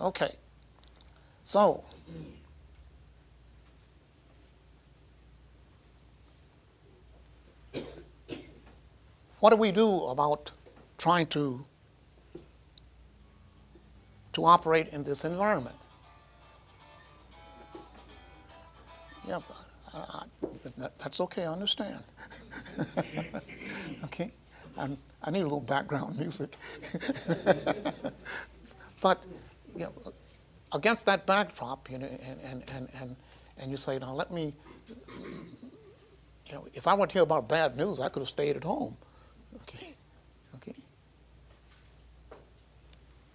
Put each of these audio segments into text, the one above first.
Okay. So, what do we do about trying to operate in this environment? Yeah, that's okay. I understand. Okay, I need a little background music. But you know, against that backdrop, you know, and you say, now let me, you know, if I want to hear about bad news, I could have stayed at home. Okay, okay.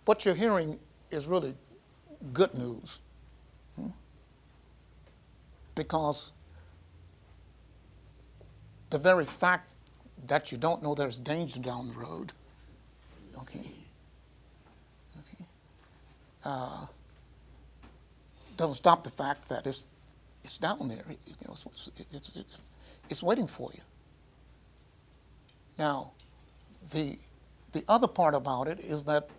What you're hearing is really good news, because the very fact that you don't know there's danger down the road, okay, doesn't stop the fact that it's down there. You know, it's waiting for you. Now, the other part about it is that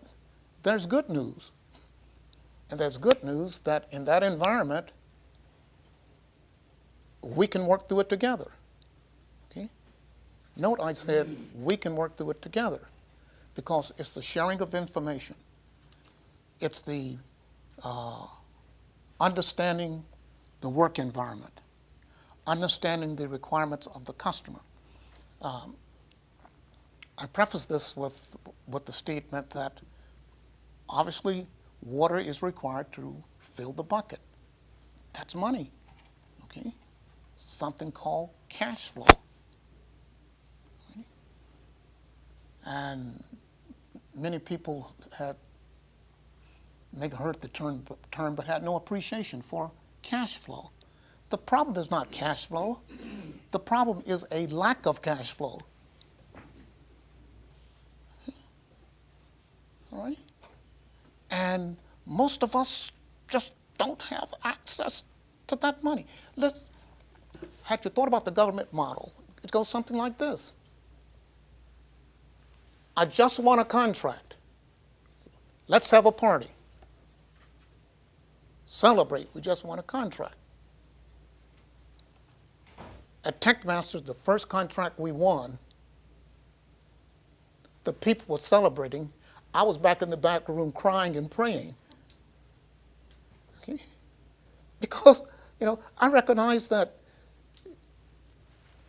there's good news, and there's good news that in that environment we can work through it together. Okay. Note I said we can work through it together, because it's the sharing of information. It's the understanding the work environment, understanding the requirements of the customer. I preface this with the statement that obviously water is required to fill the bucket. That's money, okay? Something called cash flow. Okay? And many people had maybe heard the term but had no appreciation for cash flow. The problem is not cash flow. The problem is a lack of cash flow. All right? And most of us just don't have access to that money. Had you thought about the government model, it goes something like this. I just won a contract. Let's have a party. Celebrate, we just won a contract. At Tec-Masters, the first contract we won, the people were celebrating. I was back in the back room crying and praying. Okay? Because, you know, I recognize that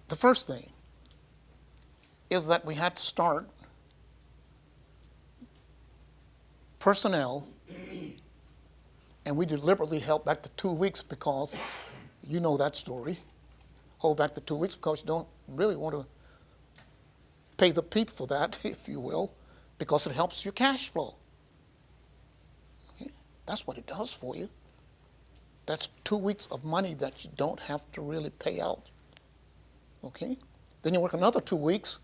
the first thing is that we had to start personnel, and we deliberately held back to 2 weeks because you know that story. Hold back to 2 weeks because you don't really want to pay the people for that, if you will, because it helps your cash flow. Okay? That's what it does for you. That's 2 weeks of money that you don't have to really pay out. Okay? Then you work another 2 weeks,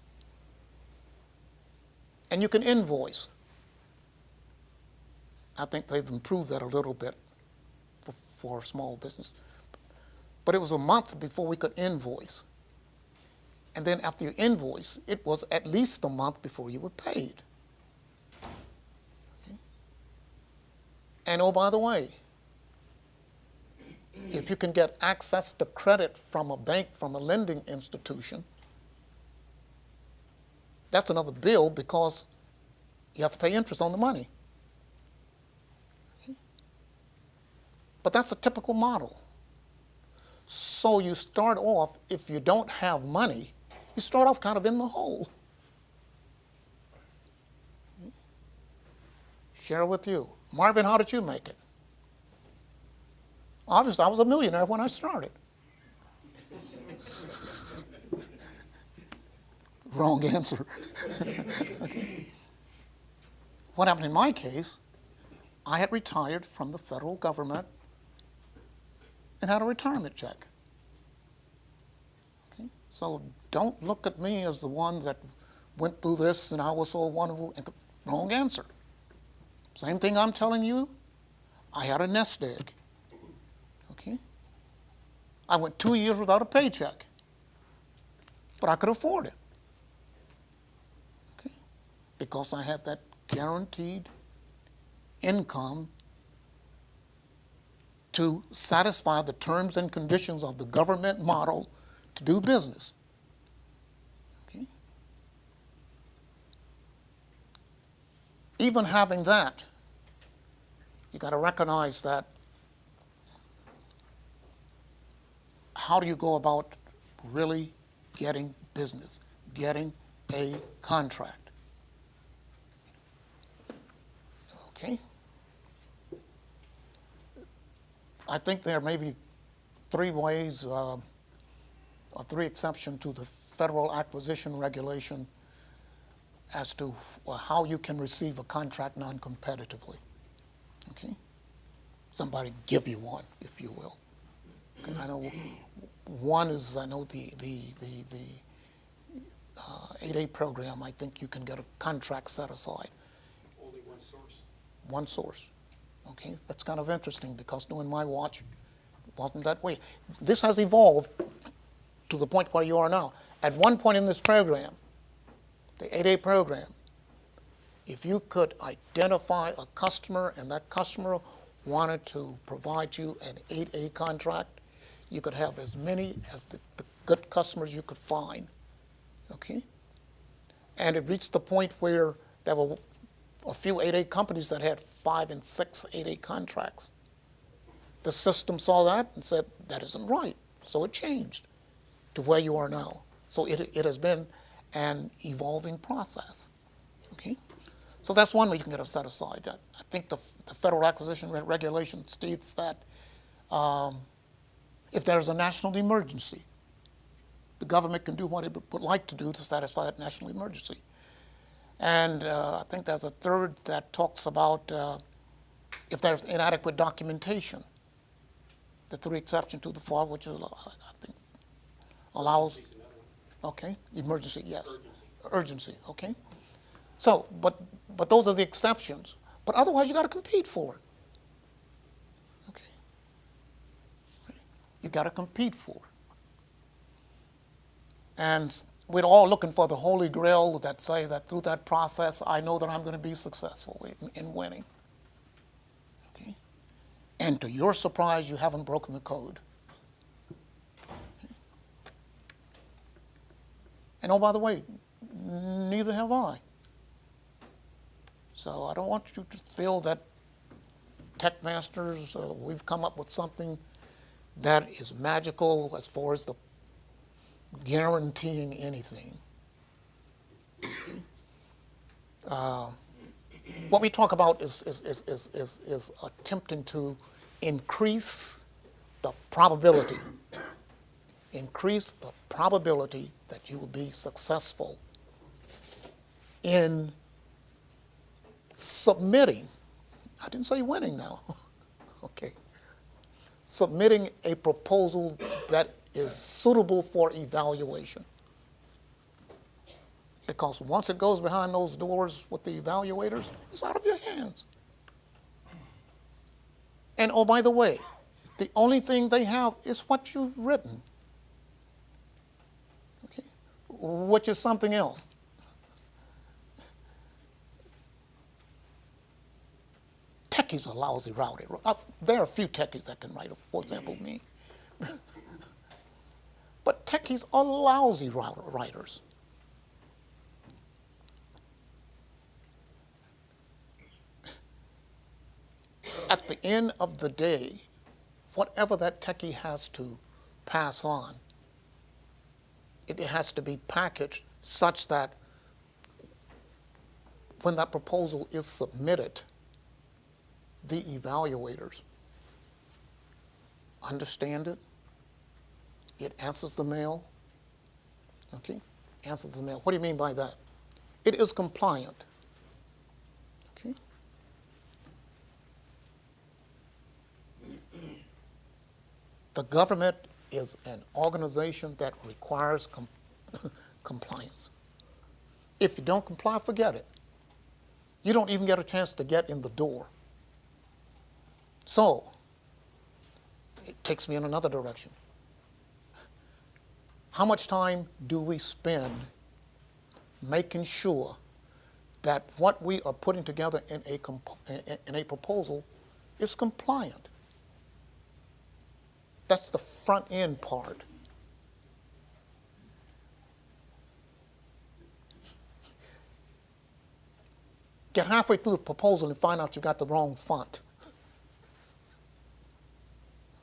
and you can invoice. I think they've improved that a little bit for small business. But it was a month before we could invoice. And then after you invoice, it was at least a month before you were paid. Okay? And oh, by the way, if you can get access to credit from a bank, from a lending institution, that's another bill because you have to pay interest on the money. Okay? But that's a typical model. So you start off, if you don't have money, you start off kind of in the hole. Okay? Share with you. Marvin, how did you make it? Obviously, I was a millionaire when I started. Wrong answer. Okay. What happened in my case, I had retired from the federal government and had a retirement check. Okay? So don't look at me as the one that went through this and I was so wonderful. Wrong answer. Same thing I'm telling you. I had a nest egg. Okay? I went 2 years without a paycheck, but I could afford it. Okay? Because I had that guaranteed income to satisfy the terms and conditions of the government model to do business. Okay? Even having that, you got to recognize that how do you go about really getting business, getting a contract? Okay? I think there may be three ways or three exceptions to the federal acquisition regulation as to how you can receive a contract non-competitively. Okay? Somebody give you one, if you will. And I know one is, the 8A program, I think you can get a contract set aside. Only one source. One source. Okay, that's kind of interesting because during my watch, it wasn't that way. This has evolved to the point where you are now. At one point in this program, the 8A program, if you could identify a customer and that customer wanted to provide you an 8A contract, you could have as many as the good customers you could find. Okay? And it reached the point where there were a few 8A companies that had 5 and 6 8A contracts. The system saw that and said, that isn't right. So it changed to where you are now. So it has been an evolving process. Okay? So that's one way you can get it set aside. I think the Federal Acquisition Regulation states that if there's a national emergency, the government can do what it would like to do to satisfy that national emergency. And I think there's a third that talks about if there's inadequate documentation, the three exceptions to the FAR, which is, I think allows, okay, emergency, yes, urgency, okay. So, but those are the exceptions. But otherwise, you got to compete for it. Okay, you got to compete for it. And we're all looking for the holy grail that say that through that process, I know that I'm going to be successful in winning. Okay? And to your surprise, you haven't broken the code. Okay? And oh, by the way, neither have I. So I don't want you to feel that Tec-Masters, we've come up with something that is magical as far as the guaranteeing anything. What we talk about is attempting to increase the probability that you will be successful in submitting, I didn't say winning now, okay, submitting a proposal that is suitable for evaluation. Because once it goes behind those doors with the evaluators, it's out of your hands. And oh, by the way, the only thing they have is what you've written, okay, which is something else. Techies are lousy writing. There are a few techies that can write, for example, me. But techies are lousy writers. At the end of the day, whatever that techie has to pass on, it has to be packaged such that when that proposal is submitted, the evaluators understand it. It answers the mail. Okay? Answers the mail. What do you mean by that? It is compliant. Okay? The government is an organization that requires compliance. If you don't comply, forget it. You don't even get a chance to get in the door. So, it takes me in another direction. How much time do we spend making sure that what we are putting together in a proposal is compliant. That's the front end part. Get halfway through the proposal and find out you got the wrong font.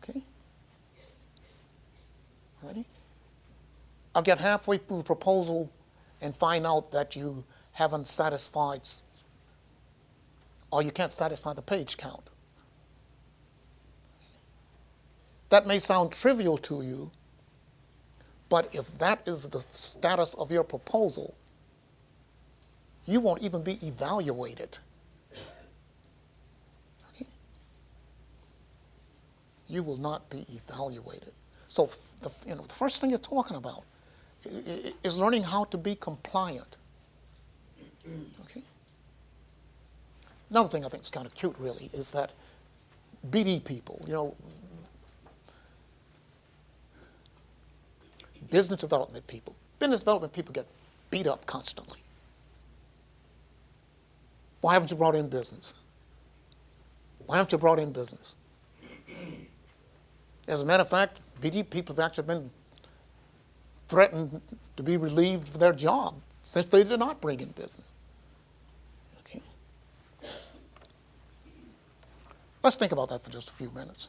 Okay? Ready? I'll get halfway through the proposal and find out that you haven't satisfied, or you can't satisfy the page count. That may sound trivial to you, but if that is the status of your proposal, you won't even be evaluated. Okay? You will not be evaluated. So the first thing you're talking about is learning how to be compliant. Okay? Another thing I think is kind of cute, really, is that BD people, business development people get beat up constantly. Why haven't you brought in business? Why haven't you brought in business? As a matter of fact, BD people have actually been threatened to be relieved of their job since they did not bring in business. Okay. Let's think about that for just a few minutes.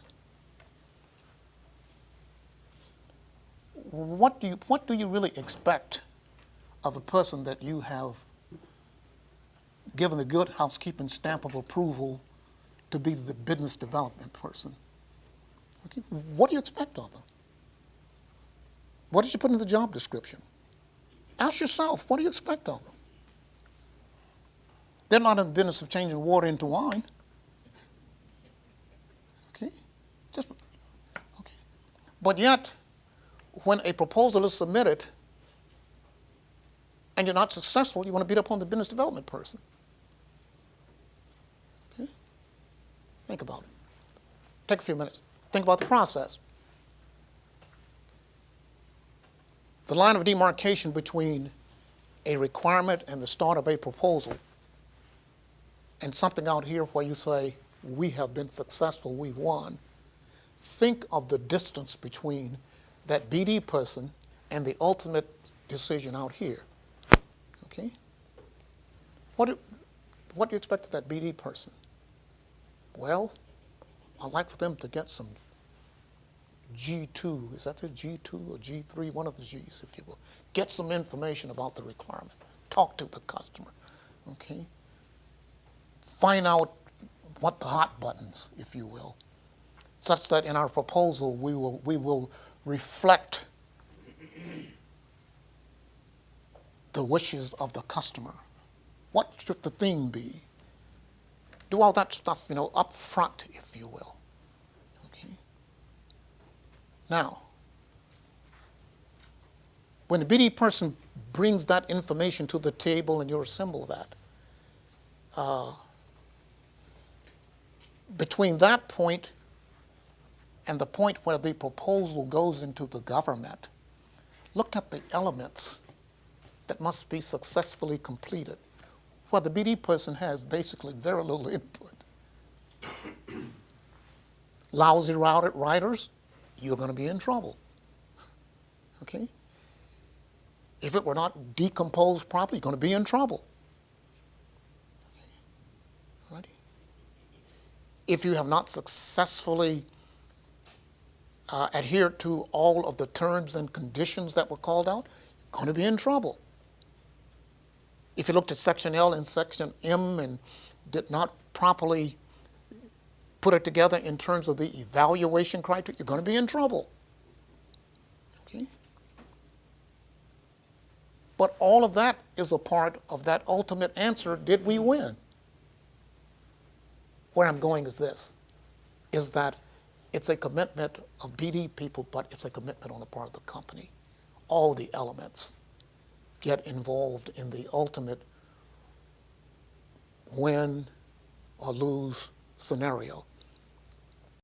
What do you really expect of a person that you have given the good housekeeping stamp of approval to be the business development person? Okay. What do you expect of them? What did you put in the job description? Ask yourself, what do you expect of them? They're not in the business of changing water into wine. Okay? Okay. But yet, when a proposal is submitted and you're not successful, you want to beat up on the business development person. Okay? Think about it. Take a few minutes. Think about the process. The line of demarcation between a requirement and the start of a proposal and something out here where you say, we have been successful, we won. Think of the distance between that BD person and the ultimate decision out here. Okay? What do you expect of that BD person? Well, I'd like for them to get some G2, is that the G2 or G3, one of the Gs, if you will. Get some information about the requirement. Talk to the customer, okay? Find out what the hot buttons, if you will, such that in our proposal we will reflect the wishes of the customer. What should the theme be? Do all that stuff, up front, if you will. Now, when the BD person brings that information to the table and you assemble that, between that point and the point where the proposal goes into the government, look at the elements that must be successfully completed, where the BD person has basically very little input. Lousy writers, you're going to be in trouble. Okay? If it were not decomposed properly, you're going to be in trouble. Okay. Ready? If you have not successfully adhered to all of the terms and conditions that were called out, you're going to be in trouble. If you looked at Section L and Section M and did not properly put it together in terms of the evaluation criteria, you're going to be in trouble. Okay? But all of that is a part of that ultimate answer, did we win? Where I'm going is this, is that it's a commitment of BD people, but it's a commitment on the part of the company. All the elements get involved in the ultimate win or lose scenario.